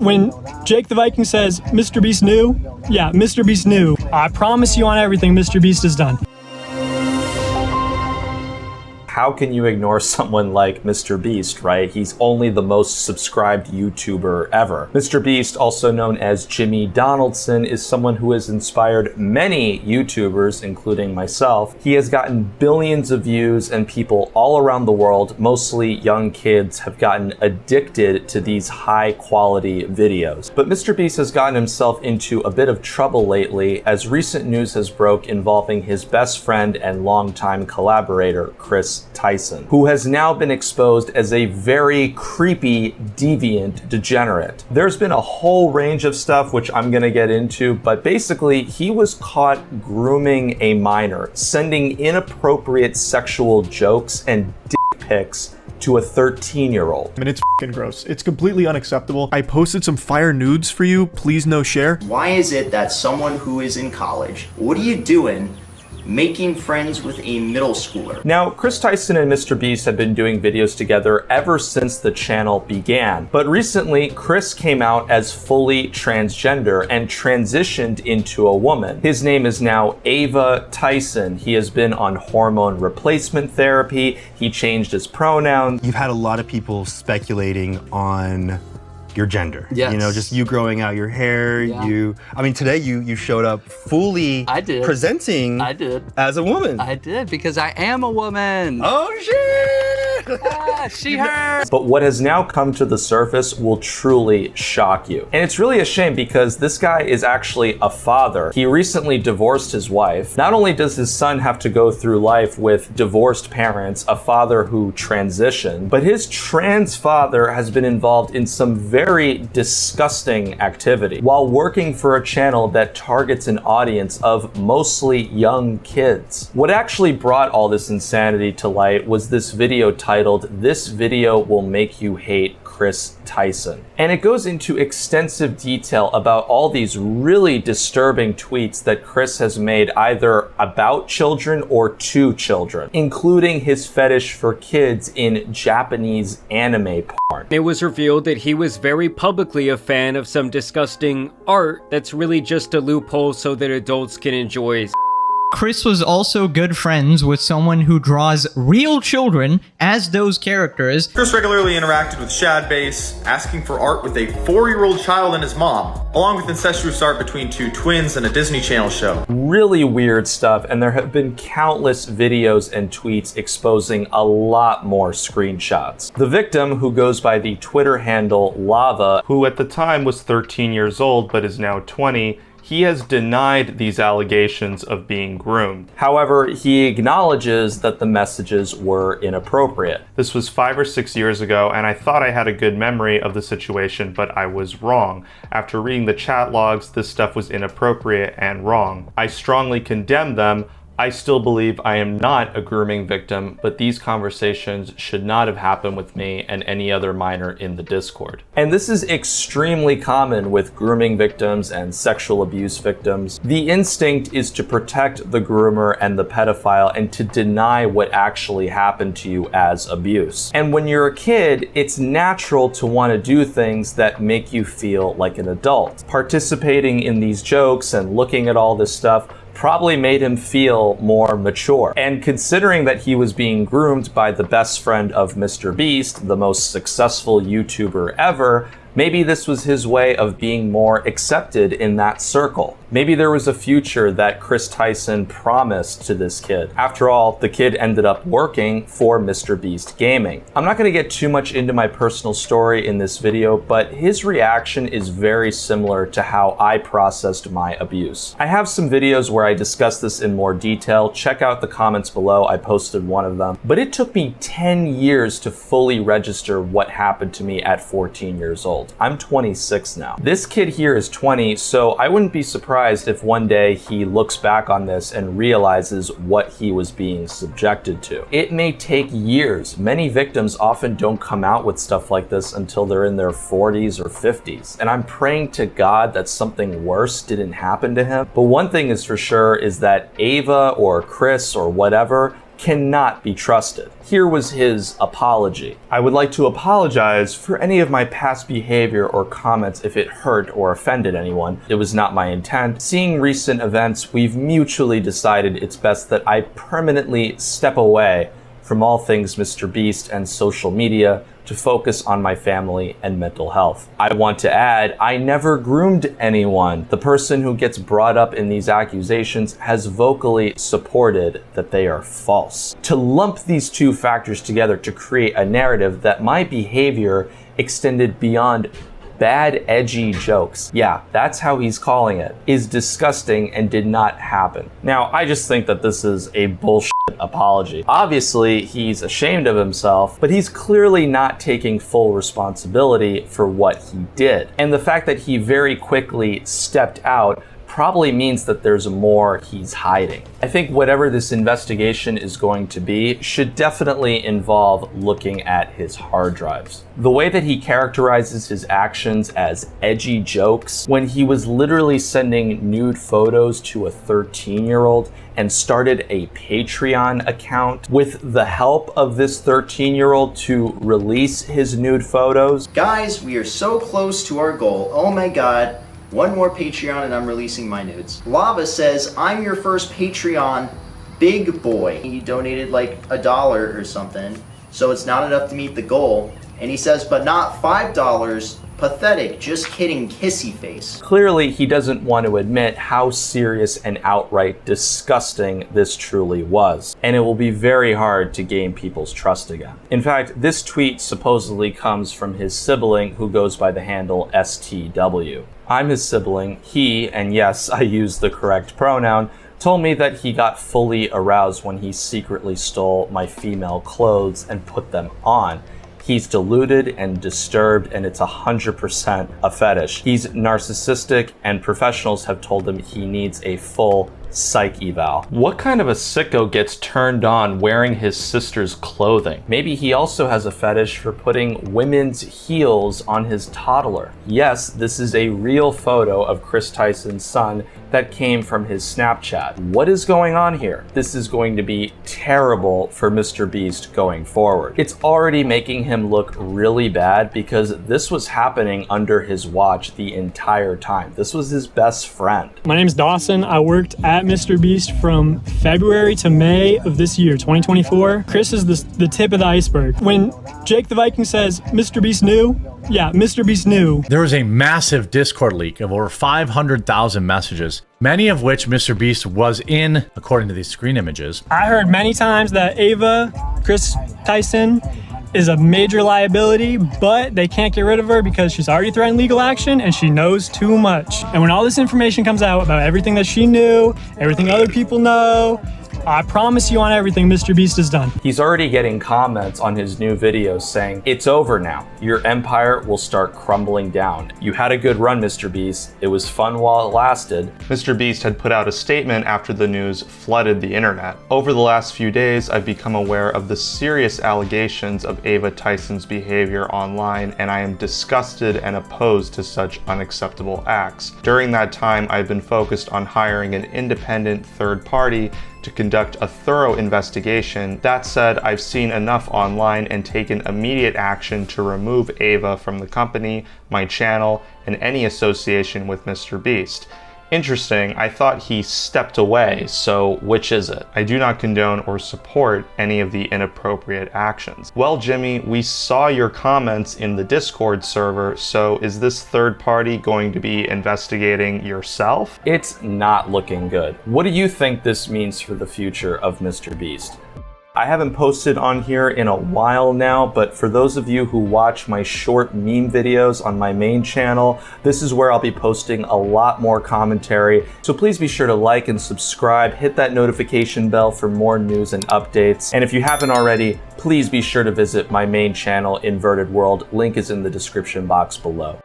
When Jake the Viking says, MrBeast knew, yeah, MrBeast knew. I promise you on everything MrBeast has done. How can you ignore someone like MrBeast, right? He's only the most subscribed YouTuber ever. MrBeast, also known as Jimmy Donaldson, is someone who has inspired many YouTubers, including myself. He has gotten billions of views, and people all around the world, mostly young kids, have gotten addicted to these high quality videos. But MrBeast has gotten himself into a bit of trouble lately, as recent news has broke involving his best friend and longtime collaborator, Kris Tyson, who has now been exposed as a very creepy, deviant degenerate. There's been a whole range of stuff which I'm gonna get into, but basically he was caught grooming a minor, sending inappropriate sexual jokes and dick pics to a 13-year-old. And it's f***ing gross. It's completely unacceptable. I posted some fire nudes for you. Please no share. Why is it that someone who is in college, what are you doing making friends with a middle schooler? Now, Kris Tyson and MrBeast have been doing videos together ever since the channel began. But recently, Kris came out as fully transgender and transitioned into a woman. His name is now Ava Tyson. He has been on hormone replacement therapy. He changed his pronouns. You've had a lot of people speculating on your gender. Yes. You know, just you growing out your hair. Yeah. I mean, today you showed up fully presenting as a woman. I did, because I am a woman. Oh shit! She, her. But what has now come to the surface will truly shock you. And it's really a shame, because this guy is actually a father. He recently divorced his wife. Not only does his son have to go through life with divorced parents, a father who transitioned, but his trans father has been involved in some very disgusting activity while working for a channel that targets an audience of mostly young kids. What actually brought all this insanity to light was this video titled, "This Video Will Make You Hate Kris Tyson." And it goes into extensive detail about all these really disturbing tweets that Kris has made either about children or to children, including his fetish for kids in Japanese anime porn. It was revealed that he was very publicly a fan of some disgusting art that's really just a loophole so that adults can enjoy. Kris was also good friends with someone who draws real children as those characters. Kris regularly interacted with Shadbase, asking for art with a 4-year-old child and his mom, along with incestuous art between 2 twins and a Disney Channel show. Really weird stuff, and there have been countless videos and tweets exposing a lot more screenshots. The victim, who goes by the Twitter handle Lava, who at the time was 13 years old but is now 20, he has denied these allegations of being groomed. However, he acknowledges that the messages were inappropriate. This was 5 or 6 years ago, and I thought I had a good memory of the situation, but I was wrong. After reading the chat logs, this stuff was inappropriate and wrong. I strongly condemn them. I still believe I am not a grooming victim, but these conversations should not have happened with me and any other minor in the Discord. And this is extremely common with grooming victims and sexual abuse victims. The instinct is to protect the groomer and the pedophile and to deny what actually happened to you as abuse. And when you're a kid, it's natural to want to do things that make you feel like an adult. Participating in these jokes and looking at all this stuff probably made him feel more mature. And considering that he was being groomed by the best friend of MrBeast, the most successful YouTuber ever, maybe this was his way of being more accepted in that circle. Maybe there was a future that Kris Tyson promised to this kid. After all, the kid ended up working for MrBeast Gaming. I'm not going to get too much into my personal story in this video, but his reaction is very similar to how I processed my abuse. I have some videos where I discuss this in more detail. Check out the comments below. I posted one of them. But it took me 10 years to fully register what happened to me at 14 years old. I'm 26 now. This kid here is 20, so I wouldn't be surprised if one day he looks back on this and realizes what he was being subjected to. It may take years. Many victims often don't come out with stuff like this until they're in their 40s or 50s. And I'm praying to God that something worse didn't happen to him. But one thing is for sure is that Ava or Kris or whatever, cannot be trusted. Here was his apology. I would like to apologize for any of my past behavior or comments if it hurt or offended anyone. It was not my intent. Seeing recent events, we've mutually decided it's best that I permanently step away from all things MrBeast and social media to focus on my family and mental health. I want to add, I never groomed anyone. The person who gets brought up in these accusations has vocally supported that they are false. To lump these two factors together to create a narrative that my behavior extended beyond bad, edgy jokes, yeah, that's how he's calling it, is disgusting and did not happen. Now, I just think that this is a bullshit apology. Obviously, he's ashamed of himself, but he's clearly not taking full responsibility for what he did. And the fact that he very quickly stepped out probably means that there's more he's hiding. I think whatever this investigation is going to be should definitely involve looking at his hard drives. The way that he characterizes his actions as edgy jokes when he was literally sending nude photos to a 13-year-old and started a Patreon account with the help of this 13-year-old to release his nude photos. Guys, we are so close to our goal. Oh my god. One more Patreon and I'm releasing my nudes. Lava says, I'm your first Patreon big boy. He donated like $1 or something, so it's not enough to meet the goal. And he says, but not $5. Pathetic, just kidding, kissy face. Clearly, he doesn't want to admit how serious and outright disgusting this truly was, and it will be very hard to gain people's trust again. In fact, this tweet supposedly comes from his sibling who goes by the handle STW. I'm his sibling. He, and yes, I use the correct pronoun, told me that he got fully aroused when he secretly stole my female clothes and put them on. He's deluded and disturbed, and it's 100% a fetish. He's narcissistic, and professionals have told him he needs a full psych eval. What kind of a sicko gets turned on wearing his sister's clothing? Maybe he also has a fetish for putting women's heels on his toddler. Yes, this is a real photo of Kris Tyson's son that came from his Snapchat. What is going on here? This is going to be terrible for MrBeast going forward. It's already making him look really bad because this was happening under his watch the entire time. This was his best friend. My name is Dawson. I worked at MrBeast from February to May of this year, 2024. Kris is the tip of the iceberg. When Jake the Viking says, MrBeast knew, yeah, MrBeast knew. There was a massive Discord leak of over 500,000 messages, many of which MrBeast was in, according to these screen images. I heard many times that Ava, Kris Tyson, is a major liability, but they can't get rid of her because she's already threatened legal action and she knows too much. And when all this information comes out about everything that she knew, everything other people know, I promise you on everything MrBeast is done. He's already getting comments on his new videos saying, it's over now. Your empire will start crumbling down. You had a good run, MrBeast. It was fun while it lasted. MrBeast had put out a statement after the news flooded the internet. Over the last few days, I've become aware of the serious allegations of Ava Tyson's behavior online, and I am disgusted and opposed to such unacceptable acts. During that time, I've been focused on hiring an independent third party to conduct a thorough investigation. That said, I've seen enough online and taken immediate action to remove Ava from the company, my channel, and any association with MrBeast. Interesting, I thought he stepped away, so which is it? I do not condone or support any of the inappropriate actions. Well, Jimmy, we saw your comments in the Discord server, so is this third party going to be investigating yourself? It's not looking good. What do you think this means for the future of MrBeast? I haven't posted on here in a while now, but for those of you who watch my short meme videos on my main channel, this is where I'll be posting a lot more commentary. So please be sure to like and subscribe, hit that notification bell for more news and updates. And if you haven't already, please be sure to visit my main channel, Inverted World. Link is in the description box below.